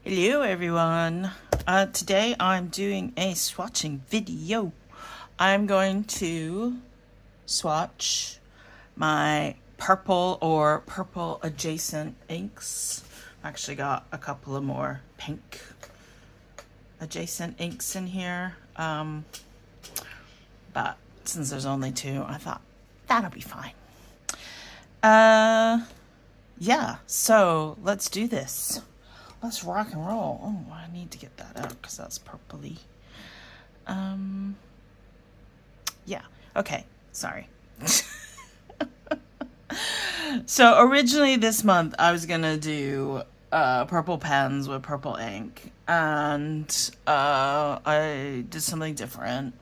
Hello everyone. Today I'm doing a swatching video. I'm going to swatch my purple or purple adjacent inks. I've actually got a couple of more pink adjacent inks in here. But since there's only two, I thought that'll be fine. Yeah, so let's do this. Let's rock and roll. Oh, I need to get that out because that's purpley. Yeah, okay, sorry. So originally this month I was gonna do purple pens with purple ink, and I did something different.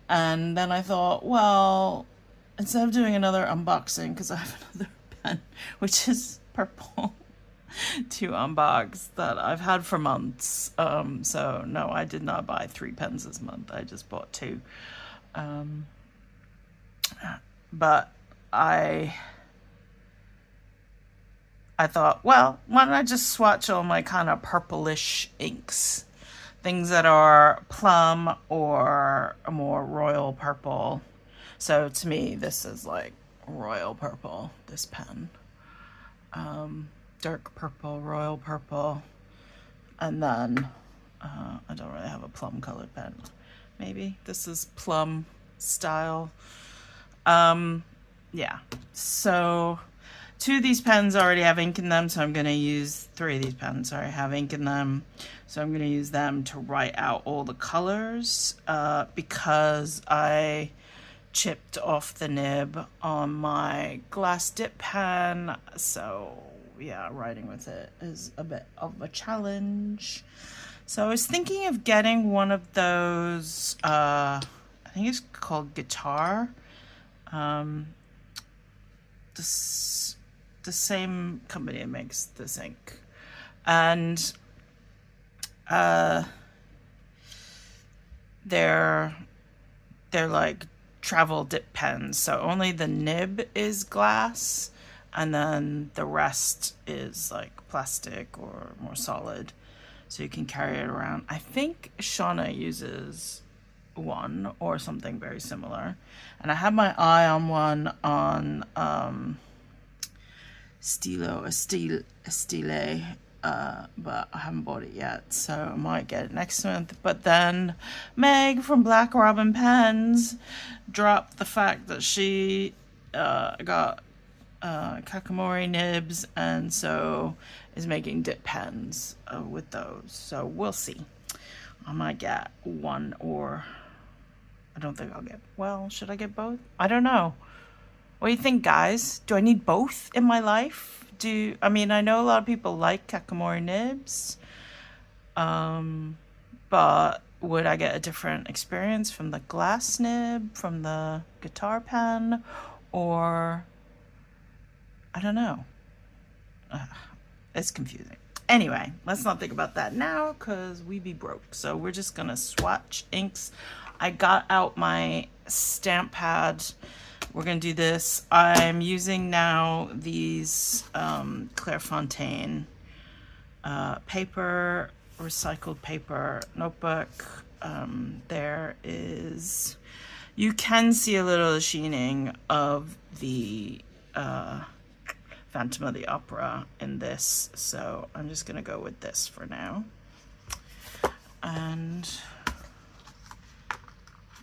And then I thought, well, instead of doing another unboxing, because I have another pen which is purple to unbox that I've had for months. So no, I did not buy 3 pens this month. I just bought 2. But I thought, well, why don't I just swatch all my kind of purplish inks? Things that are plum or a more royal purple. So to me, this is like royal purple, this pen. Dark purple, royal purple, and then I don't really have a plum colored pen. Maybe this is plum style. Yeah, so 2 of these pens already have ink in them, so I'm going to use 3 of these pens already have ink in them, so I'm going to use them to write out all the colors because I chipped off the nib on my glass dip pen, so yeah, writing with it is a bit of a challenge. So I was thinking of getting one of those, I think it's called Guitar. The same company that makes this ink. And they're like travel dip pens, so only the nib is glass and then the rest is like plastic or more solid, so you can carry it around. I think Shauna uses one or something very similar, and I had my eye on one on Estile, but I haven't bought it yet, so I might get it next month. But then Meg from Black Robin Pens dropped the fact that she got Kakamori nibs, and so is making dip pens with those. So we'll see. I might get one, or I don't think I'll get, well, should I get both? I don't know. What do you think, guys? Do I need both in my life? I mean, I know a lot of people like Kakamori nibs, but would I get a different experience from the glass nib, from the guitar pen, or I don't know. It's confusing. Anyway, let's not think about that now because we be broke. So we're just gonna swatch inks. I got out my stamp pad. We're gonna do this. I'm using now these Clairefontaine paper, recycled paper notebook. There is, you can see a little sheening of the Phantom of the Opera in this, so I'm just gonna go with this for now. And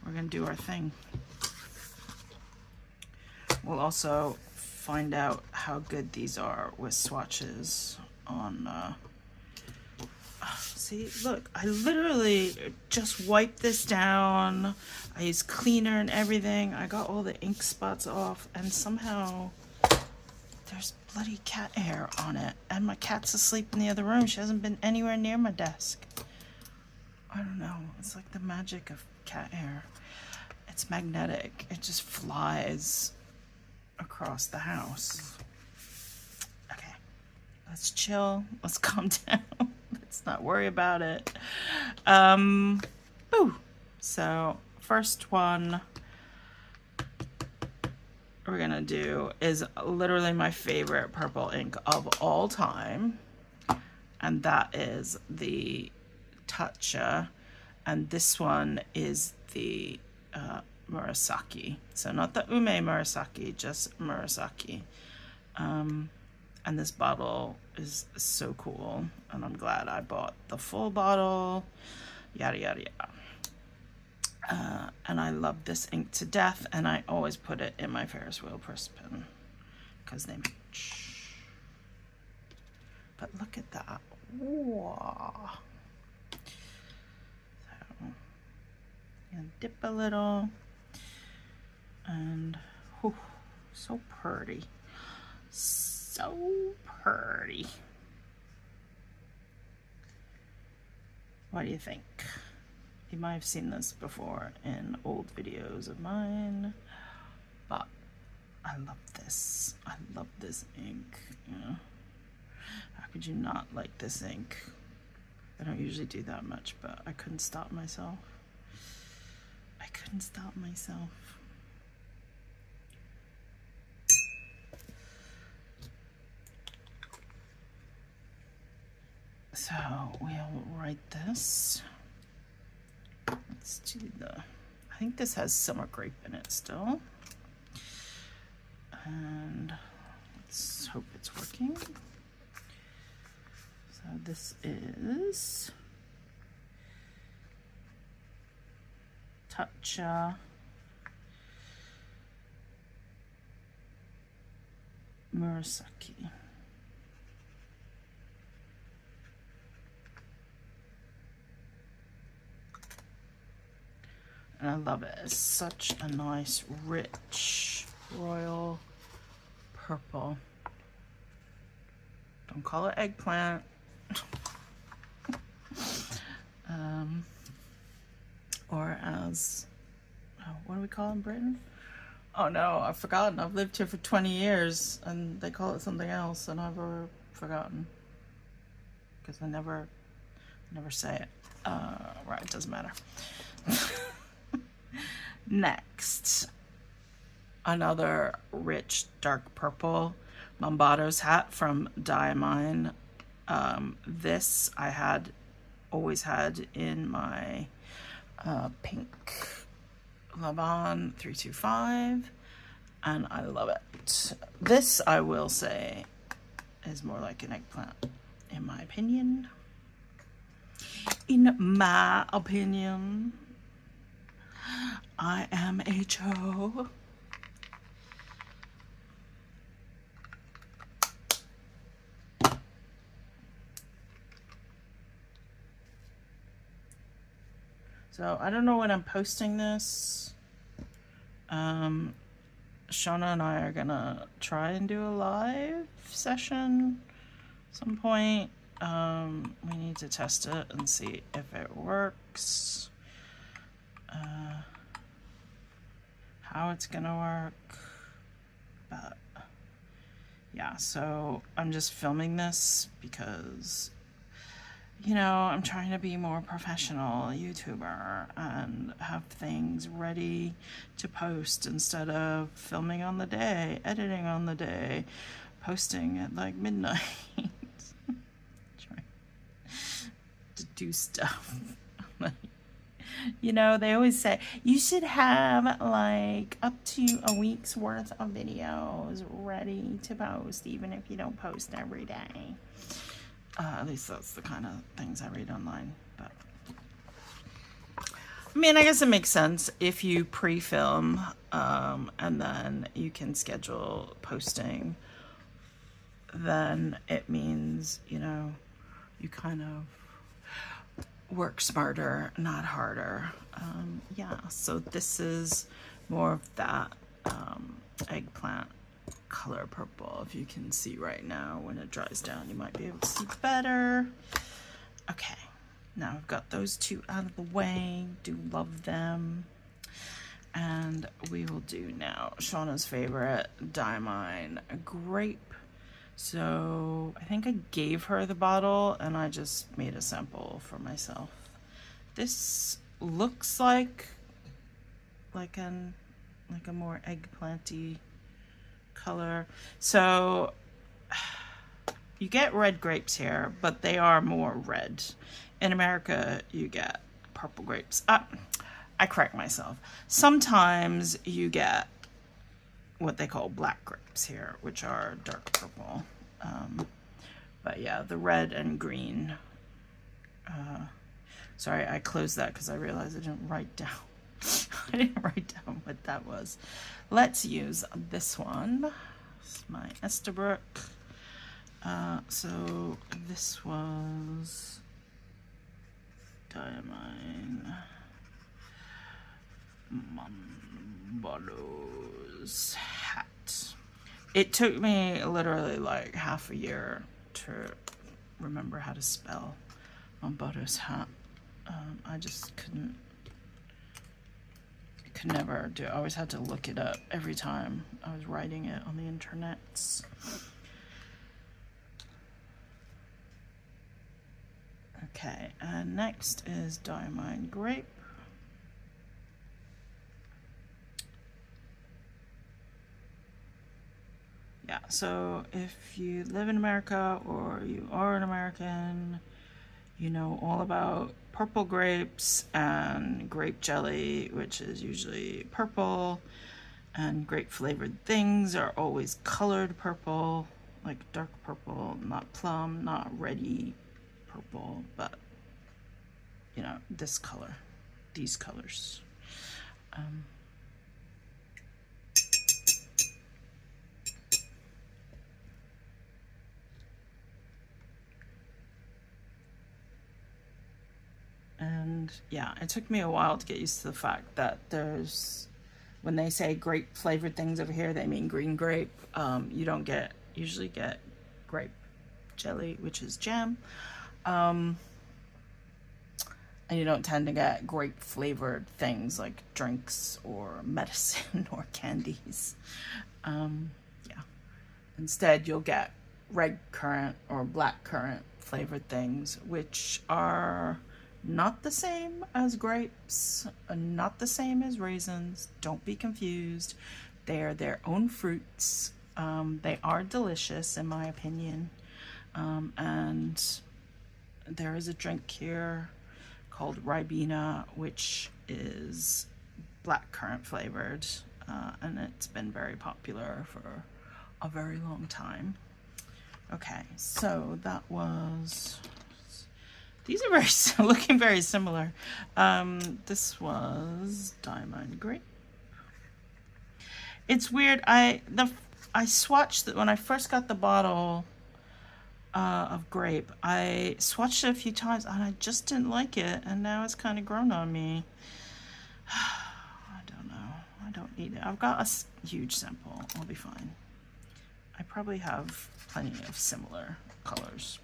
we're gonna do our thing. We'll also find out how good these are with swatches on, see, look, I literally just wiped this down. I used cleaner and everything. I got all the ink spots off, and somehow there's bloody cat hair on it. And my cat's asleep in the other room. She hasn't been anywhere near my desk. I don't know. It's like the magic of cat hair. It's magnetic. It just flies across the house. Okay, let's chill. Let's calm down. Let's not worry about it. Boo. So first one we're gonna do is literally my favorite purple ink of all time, and that is the Tatcha, and this one is the Murasaki. So not the Ume Murasaki, just Murasaki. And this bottle is so cool, and I'm glad I bought the full bottle, yada yada yada. And I love this ink to death, and I always put it in my Ferris wheel press pen because they match. But look at that. Whoa. So, and dip a little, and whew, so pretty. So pretty. What do you think? You might have seen this before in old videos of mine, but I love this. I love this ink. Yeah. How could you not like this ink? I don't usually do that much, but I couldn't stop myself. I couldn't stop myself. So we'll write this. Let's do I think this has summer grape in it still. And let's hope it's working. So this is Tatcha Murasaki. And I love it. It's such a nice, rich, royal purple. Don't call it eggplant. Or as, what do we call it in Britain? Oh no, I've forgotten. I've lived here for 20 years and they call it something else and I've forgotten. Because I never say it. Right, it doesn't matter. Next, another rich dark purple Mombado's hat from Diamine. This I always had in my pink Laban 325, and I love it. This, I will say, is more like an eggplant, in my opinion. In my opinion. I am HO. So I don't know when I'm posting this. Shauna and I are gonna try and do a live session at some point. We need to test it and see if it works. How it's gonna work, but yeah, so I'm just filming this because, you know, I'm trying to be more professional YouTuber and have things ready to post instead of filming on the day, editing on the day, posting at like midnight. Trying to do stuff. You know, they always say you should have like up to a week's worth of videos ready to post, even if you don't post every day. At least that's the kind of things I read online. But I mean, I guess it makes sense if you pre-film and then you can schedule posting. Then it means, you know, you kind of work smarter, not harder. Yeah, so this is more of that eggplant color purple. If you can see right now, when it dries down, you might be able to see better. Okay, now I've got those two out of the way. Do love them. And we will do now Shauna's favorite, Diamine Grape. So I think I gave her the bottle and I just made a sample for myself. This looks like a more eggplanty color. So you get red grapes here, but they are more red. In America, you get purple grapes. I correct myself. Sometimes you get what they call black grapes here, which are dark purple. But yeah, the red and green. Sorry, I closed that because I realized I didn't write down. I didn't write down what that was. Let's use this one. This is my Estabrook. So this was Diamine Mambado's hat. It took me literally like half a year to remember how to spell Mambado's hat. I just could never do it. I always had to look it up every time I was writing it on the internet. Okay, and next is Diamine Grape. Yeah, so if you live in America or you are an American, you know all about purple grapes and grape jelly, which is usually purple, and grape flavored things are always colored purple, like dark purple, not plum, not reddy purple, but you know, this color, these colors. And yeah, it took me a while to get used to the fact that there's, when they say grape flavored things over here, they mean green grape. You don't usually get grape jelly, which is jam. And you don't tend to get grape flavored things like drinks or medicine or candies. Yeah. Instead, you'll get red currant or black currant flavored things, which are not the same as grapes, not the same as raisins. Don't be confused. They are their own fruits. They are delicious, in my opinion. And there is a drink here called Ribena, which is blackcurrant flavored, and it's been very popular for a very long time. Okay, so that was, these are very looking very similar. This was Diamine Grape. It's weird. I swatched it when I first got the bottle of grape. I swatched it a few times and I just didn't like it, and now it's kind of grown on me. I don't know. I don't need it. I've got a huge sample. I'll be fine. I probably have plenty of similar colors.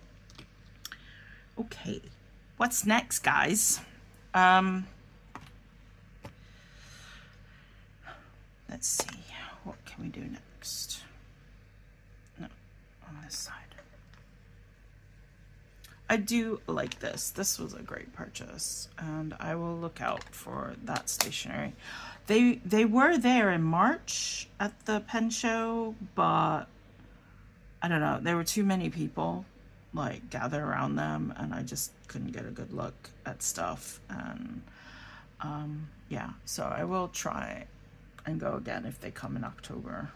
Okay, what's next, guys? Let's see. What can we do next? No, on this side. I do like this. This was a great purchase, and I will look out for that stationery. They were there in March at the pen show, but I don't know. There were too many people like gathered around them, and I just couldn't get a good look at stuff. And yeah, so I will try and go again if they come in October.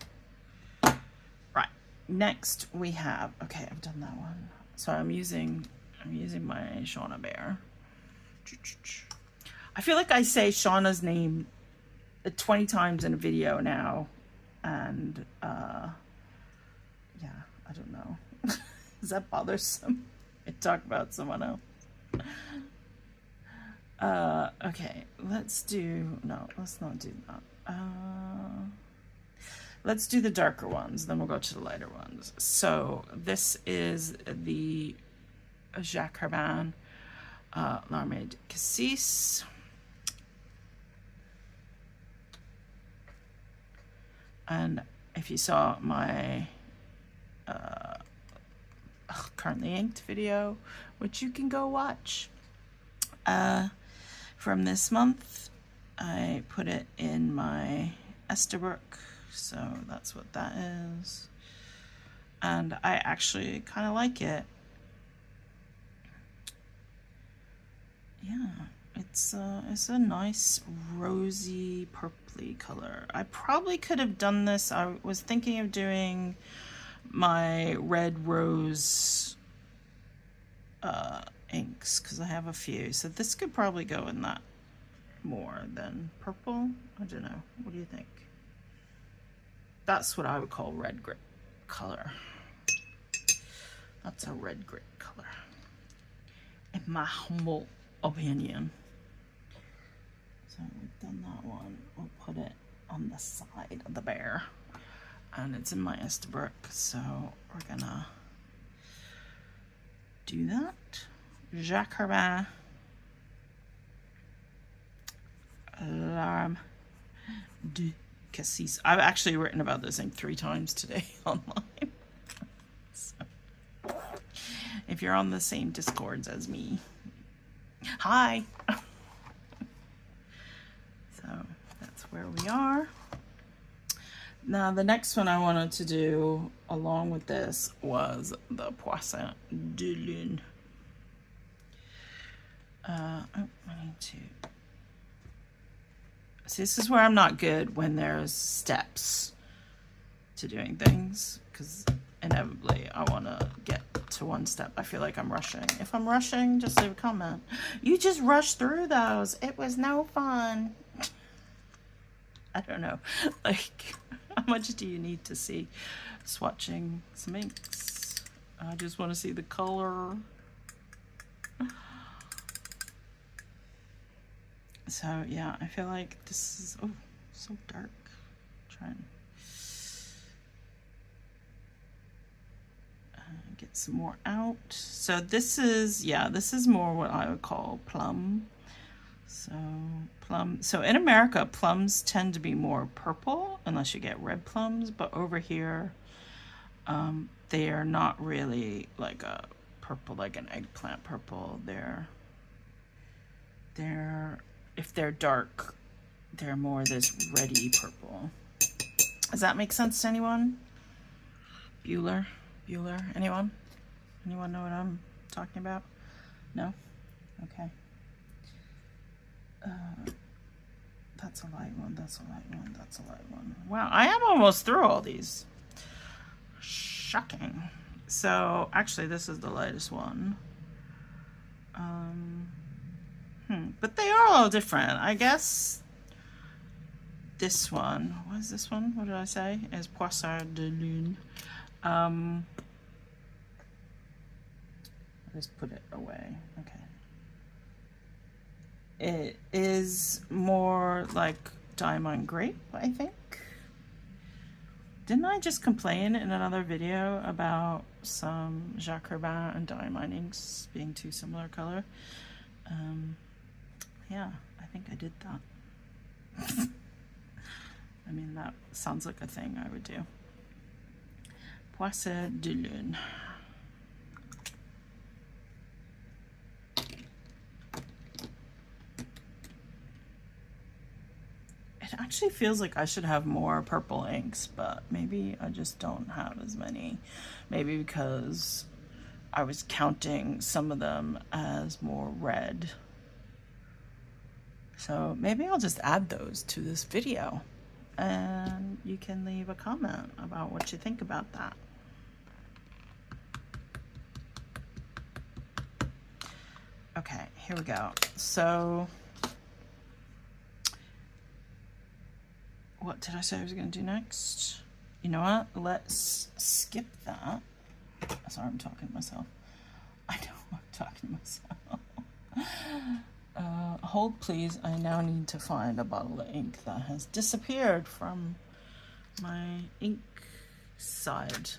Right. Next we have, okay, I've done that one. So I'm using my Shauna Bear. I feel like I say Shauna's name 20 times in a video now, and yeah, I don't know. Is that bothersome? I talk about someone else. Okay, let's not do that. Let's do the darker ones, then we'll go to the lighter ones. So this is the Jacques Herbin L'Armée de Cassis. And if you saw my currently inked video, which you can go watch, from this month, I put it in my Estabrook, so that's what that is. and I actually kind of like it. Yeah, it's a nice rosy purpley color. I probably could have done this. I was thinking of doing my red rose inks because I have a few, so this could probably go in that more than purple. I don't know, what do you think? That's what I would call red grape color. That's a red grape color in my humble opinion. So we've done that one. We'll put it on the side of the bear, and it's in my Estabrook, so we're gonna do that. Jacques Herbin, L'arme de Cassis. I've actually written about this ink 3 times today online. So, if you're on the same Discords as me, hi. So that's where we are. Now the next one I wanted to do along with this was the Poisson de Lune. I need to. See, this is where I'm not good when there's steps to doing things, because inevitably I want to get to one step. I feel like I'm rushing. If I'm rushing, just leave a comment. You just rushed through those. It was no fun. I don't know. Like, how much do you need to see swatching some inks? I just want to see the color. So yeah, I feel like this is, oh, so dark. Try and get some more out. So this is, yeah, this is more what I would call plum. So plum, so in America, plums tend to be more purple unless you get red plums, but over here, they are not really like a purple, like an eggplant purple. They're if they're dark, they're more this reddy purple. Does that make sense to anyone? Bueller, anyone? Anyone know what I'm talking about? No? Okay. That's a light one, that's a light one, that's a light one. Wow, I am almost through all these. Shocking. So actually this is the lightest one. But they are all different. I guess this one, what is this one? What did I say? Is Poisson de Lune. I'll just put it away. Okay. It is more like diamond grape, I think. Didn't I just complain in another video about some Jacques Herbin and diamond inks being too similar color? Yeah, I think I did that. I mean, that sounds like a thing I would do. Poisson de Lune. It actually feels like I should have more purple inks, but maybe I just don't have as many. Maybe because I was counting some of them as more red. So maybe I'll just add those to this video and you can leave a comment about what you think about that. Okay, here we go. So what did I say I was going to do next? You know what? Let's skip that. Sorry, I'm talking to myself. I know I'm talking to myself. Hold please. I now need to find a bottle of ink that has disappeared from my ink side.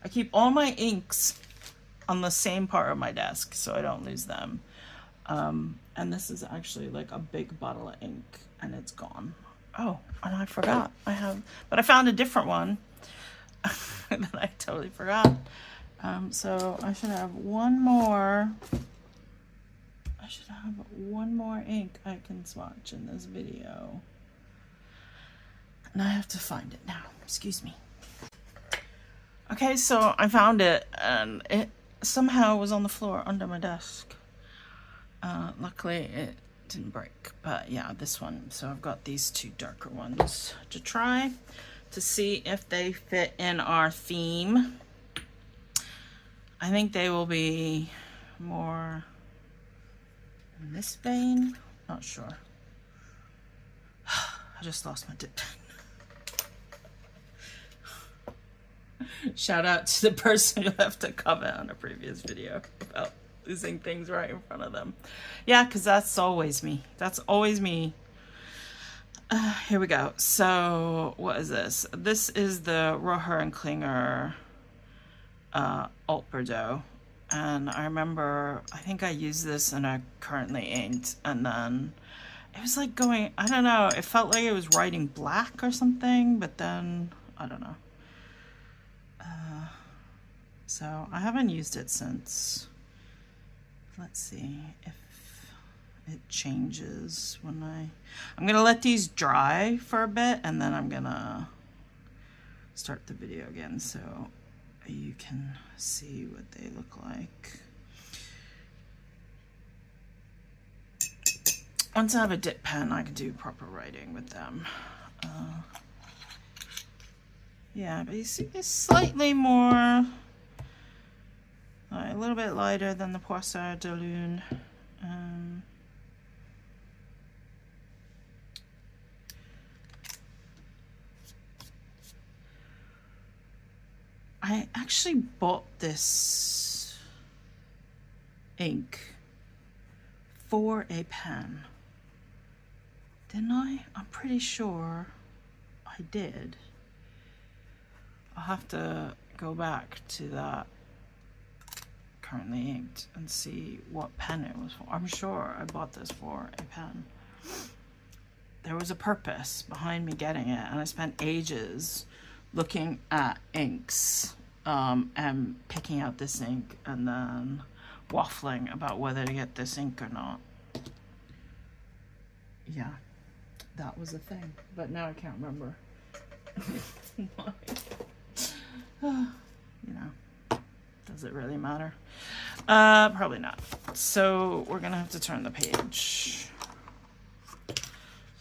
I keep all my inks on the same part of my desk so I don't lose them. And this is actually like a big bottle of ink and it's gone. Oh, and I forgot. But I found a different one that I totally forgot. So I should have one more. I should have one more ink I can swatch in this video. And I have to find it now. Excuse me. Okay. Okay, so I found it, and it somehow was on the floor under my desk. Luckily it didn't break, but yeah, this one. So I've got these two darker ones to try to see if they fit in our theme. I think they will be more in this vein. Not sure. I just lost my dip pen. Shout out to the person who left a comment on a previous video about losing things right in front of them. Yeah, because that's always me. That's always me. Here we go. So what is this? This is the Roher and Klinger Alt Bordeaux. And I remember, I think I used this and I currently inked, and then it was like going, I don't know, it felt like it was writing black or something, but then, I don't know. So I haven't used it since. Let's see if it changes when I'm gonna let these dry for a bit, and then I'm gonna start the video again so you can see what they look like. Once I have a dip pen, I can do proper writing with them. Yeah, but you see it's slightly more, a little bit lighter than the Poissard de Lune. I actually bought this ink for a pen, didn't I? I'm pretty sure I did. I'll have to go back to that currently inked and see what pen it was for. I'm sure I bought this for a pen. There was a purpose behind me getting it, and I spent ages looking at inks and picking out this ink and then waffling about whether to get this ink or not. Yeah, that was a thing, but now I can't remember why. You know, does it really matter? Probably not. So we're gonna have to turn the page.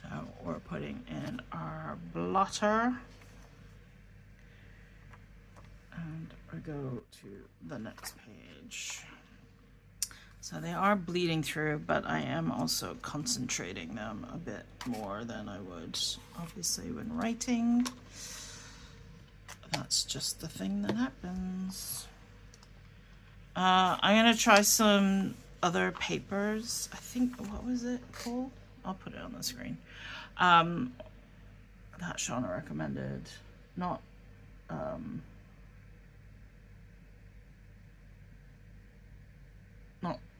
So we're putting in our blotter, and we go to the next page. So they are bleeding through, but I am also concentrating them a bit more than I would obviously when writing. That's just the thing that happens. I'm gonna try some other papers. I think, what was it called? I'll put it on the screen. That Shauna recommended. Not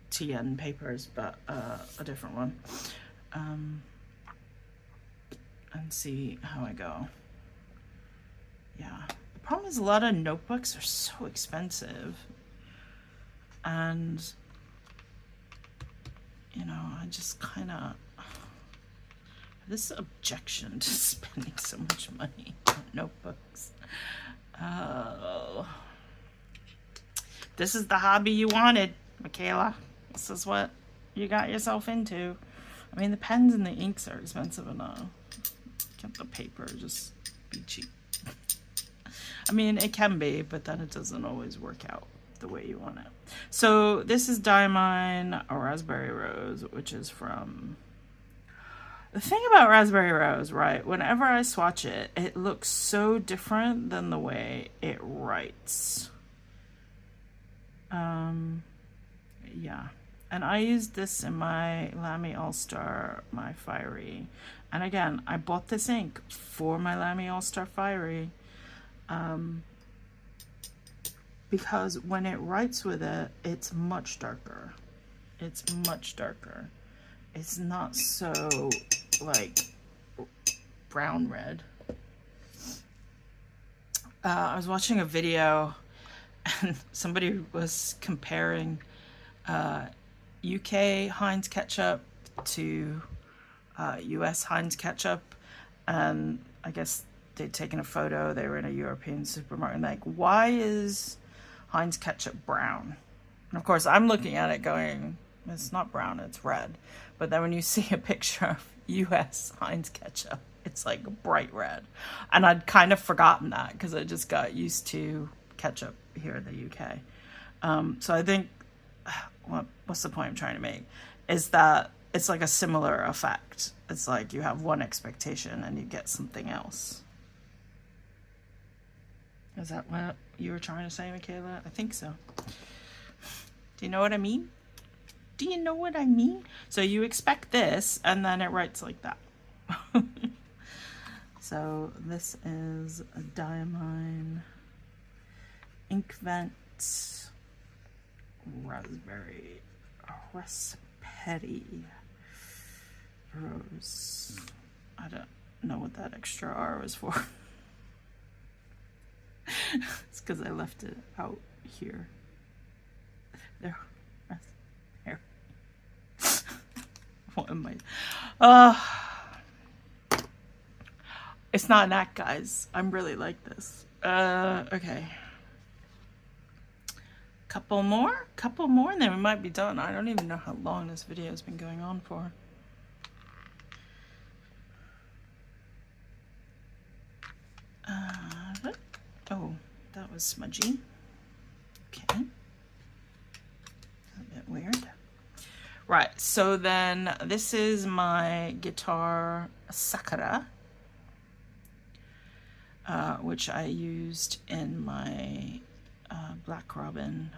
TN papers, but a different one. And see how I go. Yeah, the problem is a lot of notebooks are so expensive, and you know, I just kind of this objection to spending so much money on notebooks. Oh, this is the hobby you wanted, Michaela. This is what you got yourself into. I mean, the pens and the inks are expensive enough. Can't the paper just be cheap? I mean, it can be, but then it doesn't always work out the way you want it. So this is Diamine Raspberry Rose, which is from... The thing about Raspberry Rose, right, whenever I swatch it, it looks so different than the way it writes. Yeah. And I used this in my Lamy All-Star, my Fiery. And again, I bought this ink for my Lamy All-Star Fiery. Because when it writes with it, it's much darker. It's much darker. It's not so, like, brown red. I was watching a video and somebody was comparing UK Heinz ketchup to US Heinz ketchup, and I guess they'd taken a photo. They were in a European supermarket. Like, why is Heinz ketchup brown? And of course, I'm looking at it going, it's not brown, it's red. But then when you see a picture of US Heinz ketchup, it's like bright red. And I'd kind of forgotten that because I just got used to ketchup here in the UK. So I think, what's the point I'm trying to make? Is that it's like a similar effect. It's like you have one expectation and you get something else. Is that what you were trying to say, Michaela? I think so. Do you know what I mean? Do you know what I mean? So you expect this, and then it writes like that. So this is a Diamine Inkvent Raspberry Rose. I don't know what that extra R was for. It's because I left it out here. There. What am I? It's not that, guys. I'm really like this. Okay. Couple more, and then we might be done. I don't even know how long this video has been going on for. Oh, that was smudgy. Okay. A bit weird. Right, so then this is my guitar Sakura, which I used in my Black Robin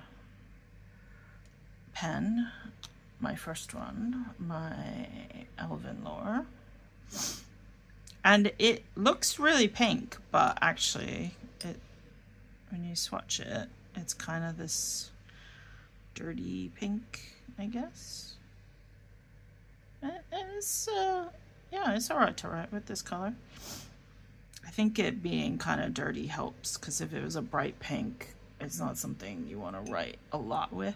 pen, my first one, my Elven Lore. And it looks really pink, but actually, when you swatch it, it's kind of this dirty pink, I guess. It's, yeah, it's alright to write with this color. I think it being kind of dirty helps, because if it was a bright pink, it's not something you want to write a lot with.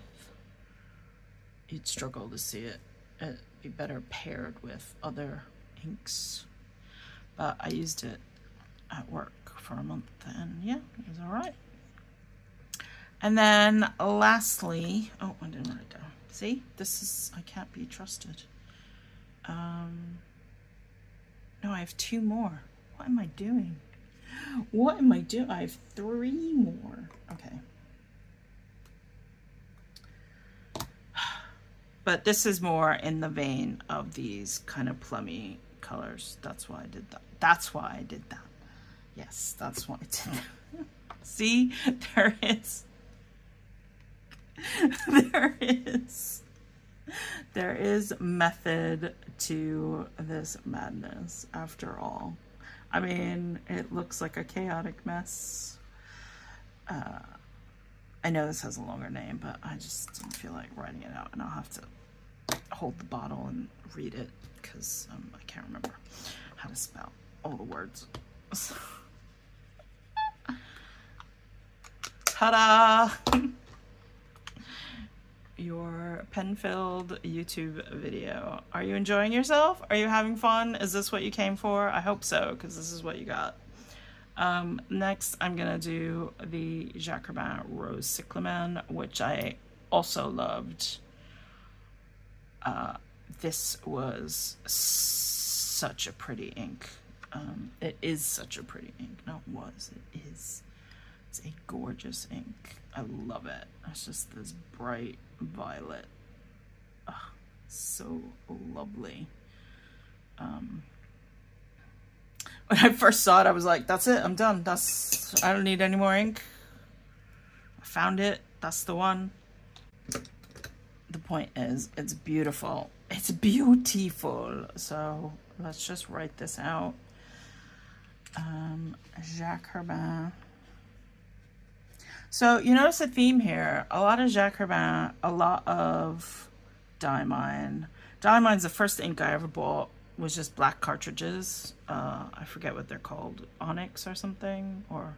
You'd struggle to see it. It'd be better paired with other inks. But I used it at work for a month, and yeah, it was alright. And then lastly, oh, I didn't write it down. See, this is, I can't be trusted. No, I have 2 more. What am I doing? What am I doing? I have 3 more. Okay. But this is more in the vein of these kind of plummy colors. That's why I did that. That's why I did that. Yes, that's why I did that. See, there is. There is method to this madness after all. I mean, it looks like a chaotic mess. I know this has a longer name, but I just don't feel like writing it out, and I'll have to hold the bottle and read it because I can't remember how to spell all the words. Ta-da! Your pen-filled YouTube video. Are you enjoying yourself? Are you having fun? Is this what you came for? I hope so, because this is what you got. Next, I'm gonna do the Jacques Herbin Rose Cyclamen, which I also loved. This was such a pretty ink. It is such a pretty ink. Not was, it is. It's a gorgeous ink. I love it. It's just this bright violet. Oh, so lovely. When I first saw it, I was like, that's it, I'm done. I don't need any more ink. I found it. That's the one. The point is, it's beautiful. It's beautiful. So let's just write this out. Jacques Herbin. So you notice a theme here. A lot of Jacques Herbin, a lot of Diamine. Diamine's the first ink I ever bought, was just black cartridges. I forget what they're called, onyx or something, or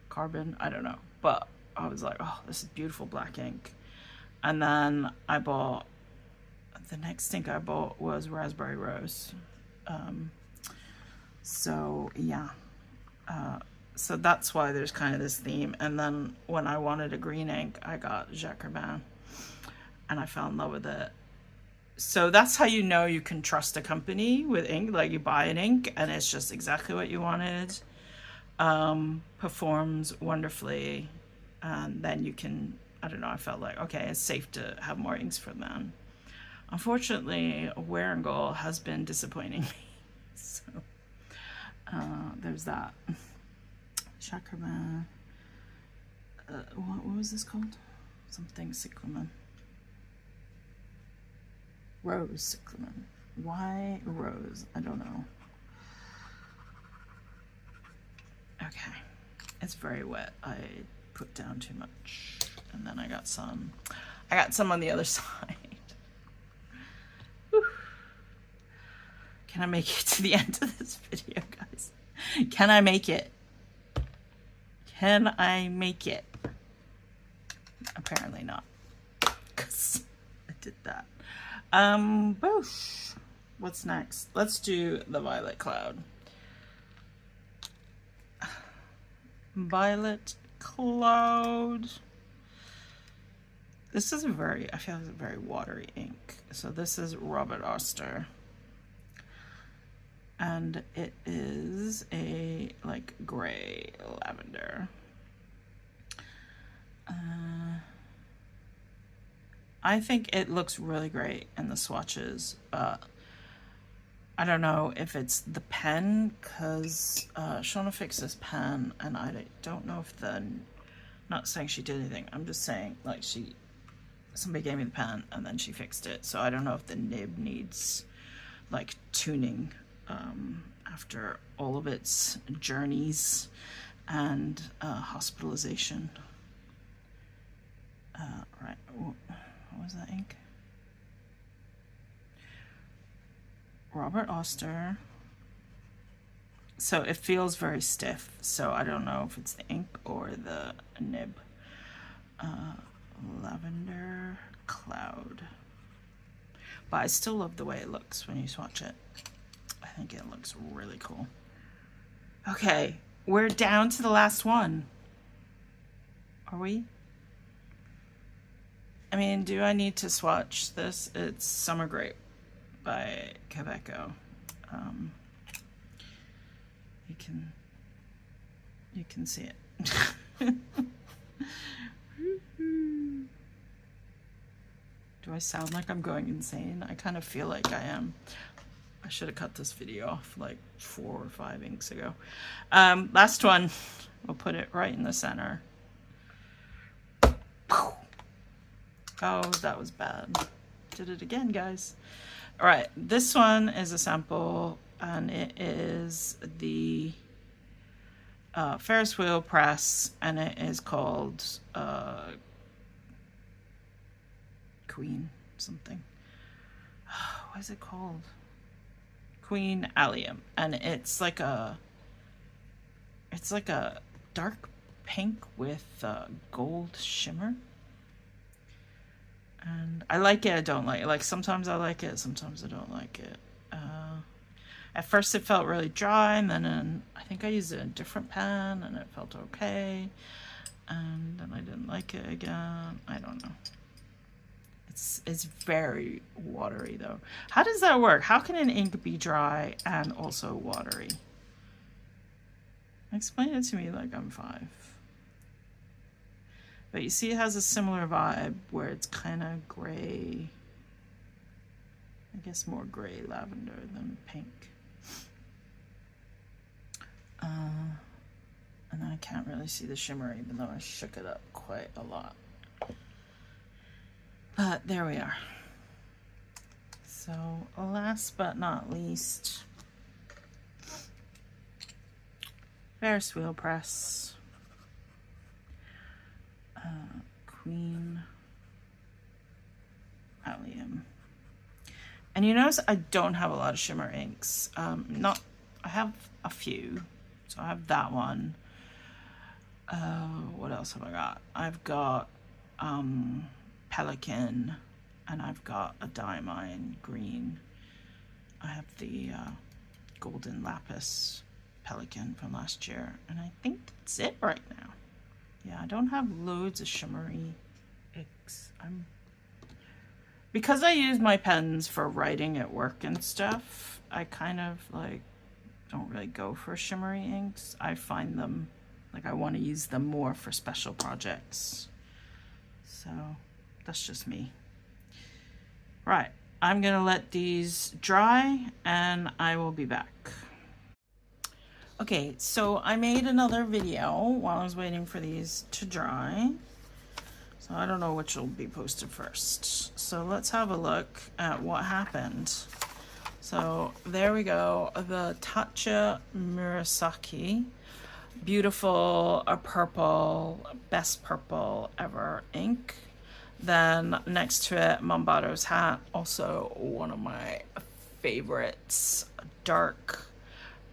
carbon, I don't know. But I was like, oh, this is beautiful black ink. And then I bought, the next ink I bought was Raspberry Rose. So yeah, So that's why there's kind of this theme. And then when I wanted a green ink, I got Jacquemin, and I fell in love with it. So that's how you know you can trust a company with ink. Like, you buy an ink and it's just exactly what you wanted, performs wonderfully, and then you can, I don't know, I felt like, okay, it's safe to have more inks from them. Unfortunately, Wearingeul has been disappointing me. So there's that. Jacquemin. What was this called? Something cyclamen. Rose cyclamen. Why rose? I don't know. Okay. It's very wet. I put down too much. And then I got some on the other side. Whew. Can I make it to the end of this video, guys? Can I make it? Can I make it? Apparently not, because I did that. Boosh. What's next? Let's do the violet cloud. Violet cloud. This is I feel like it's a very watery ink. So this is Robert Oster. And it is a like gray lavender. I think it looks really great in the swatches. I don't know if it's the pen, because Shauna fixed this pen, and I don't know if not saying she did anything, I'm just saying, like, somebody gave me the pen and then she fixed it. So I don't know if the nib needs like tuning after all of its journeys and hospitalization. Right, what was that ink? Robert Oster. So it feels very stiff, so I don't know if it's the ink or the nib. Lavender cloud. But I still love the way it looks when you swatch it. I think it looks really cool. Okay, we're down to the last one. Are we? I mean, do I need to swatch this? It's Summer Grape by Quebeco. You can see it. Do I sound like I'm going insane? I kind of feel like I am. I should have cut this video off like 4 or 5 inks ago. Last one. We'll put it right in the center. Oh, that was bad. Did it again, guys. All right, this one is a sample, and it is the Ferris wheel press, and it is called Queen something. What is it called? Queen Allium, and it's like a dark pink with gold shimmer. And I like it, I don't like it. Like, sometimes I like it, sometimes I don't like it. At first it felt really dry, and then I think I used it in a different pen, and it felt okay. And then I didn't like it again. I don't know. It's very watery, though. How does that work? How can an ink be dry and also watery? Explain it to me like I'm 5. But you see, it has a similar vibe where it's kind of gray. I guess more gray lavender than pink. And I can't really see the shimmer, even though I shook it up quite a lot. But there we are. So last but not least, Ferris wheel press. Queen Allium. And you notice I don't have a lot of shimmer inks. I have a few. So I have that one. What else have I got? I've got Pelican, and I've got a Diamine green. I have the Golden Lapis Pelican from last year, and I think that's it right now. Yeah, I don't have loads of shimmery inks. Because I use my pens for writing at work and stuff, I kind of like don't really go for shimmery inks. I find them like I want to use them more for special projects. So that's just me. Right, I'm gonna let these dry and I will be back. Okay, so I made another video while I was waiting for these to dry. So I don't know which will be posted first. So let's have a look at what happened. So there we go, the Tatcha Murasaki. Beautiful, a purple, best purple ever ink. Then next to it, Mombado's hat, also one of my favorites, dark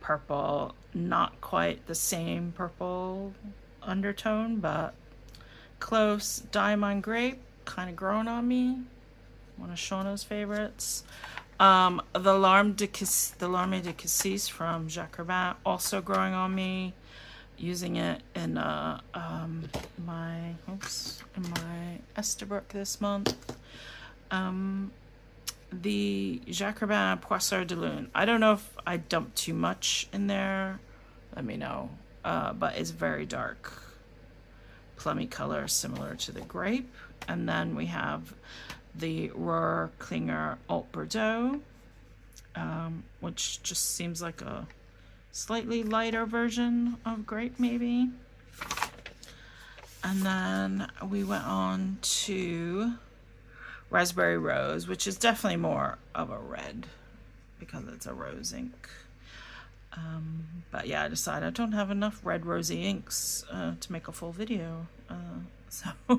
purple, not quite the same purple undertone, but close. Diamond Grape, kind of grown on me, one of Shauna's favorites. The Larme de Cassis from Jacques Herbin, also growing on me. Using it in my Esterbrook this month. The Jacques Herbin Poissard de Lune. I don't know if I dumped too much in there. Let me know. But it's very dark, plummy color, similar to the grape. And then we have the Rohr Klinger Alt Bordeaux, which just seems like a slightly lighter version of grape maybe. And then we went on to Raspberry Rose, which is definitely more of a red because it's a rose ink. But yeah, I decided I don't have enough red rosy inks to make a full video, so I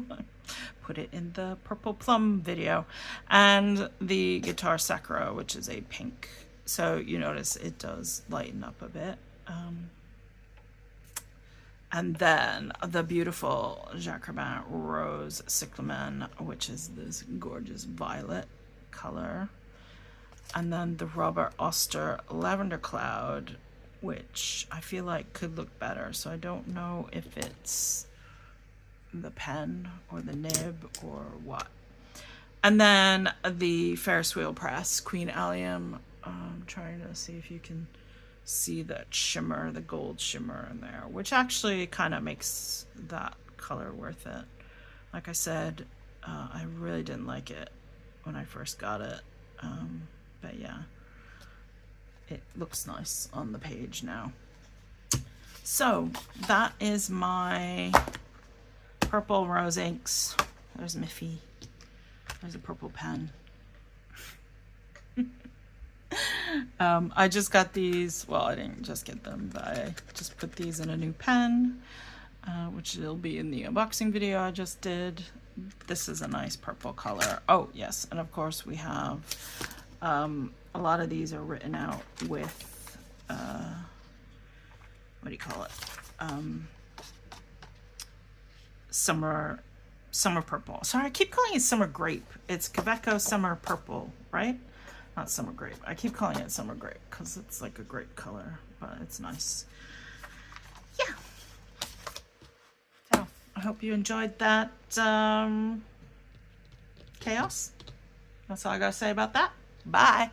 put it in the purple plum video. And the Guitar Sacro, which is a pink. So you notice it does lighten up a bit. And then the beautiful Jacques Herbin Rose Cyclamen, which is this gorgeous violet color. And then the Robert Oster Lavender Cloud, which I feel like could look better. So I don't know if it's the pen or the nib or what. And then the Ferris Wheel Press Queen Allium. I'm trying to see if you can see that shimmer, the gold shimmer in there, which actually kind of makes that color worth it. Like I said, I really didn't like it when I first got it, but yeah, it looks nice on the page now. So that is my purple rose inks. There's Miffy. There's a purple pen. I just got these, well, I didn't just get them, but I just put these in a new pen, which will be in the unboxing video I just did. This is a nice purple color. Oh yes, and of course we have a lot of these are written out with what do you call it, summer purple. Sorry, I keep calling it summer grape. It's Quebeco summer purple, right? Not summer grape. I keep calling it summer grape because it's like a grape color, but it's nice. Yeah. So I hope you enjoyed that chaos. That's all I gotta say about that. Bye.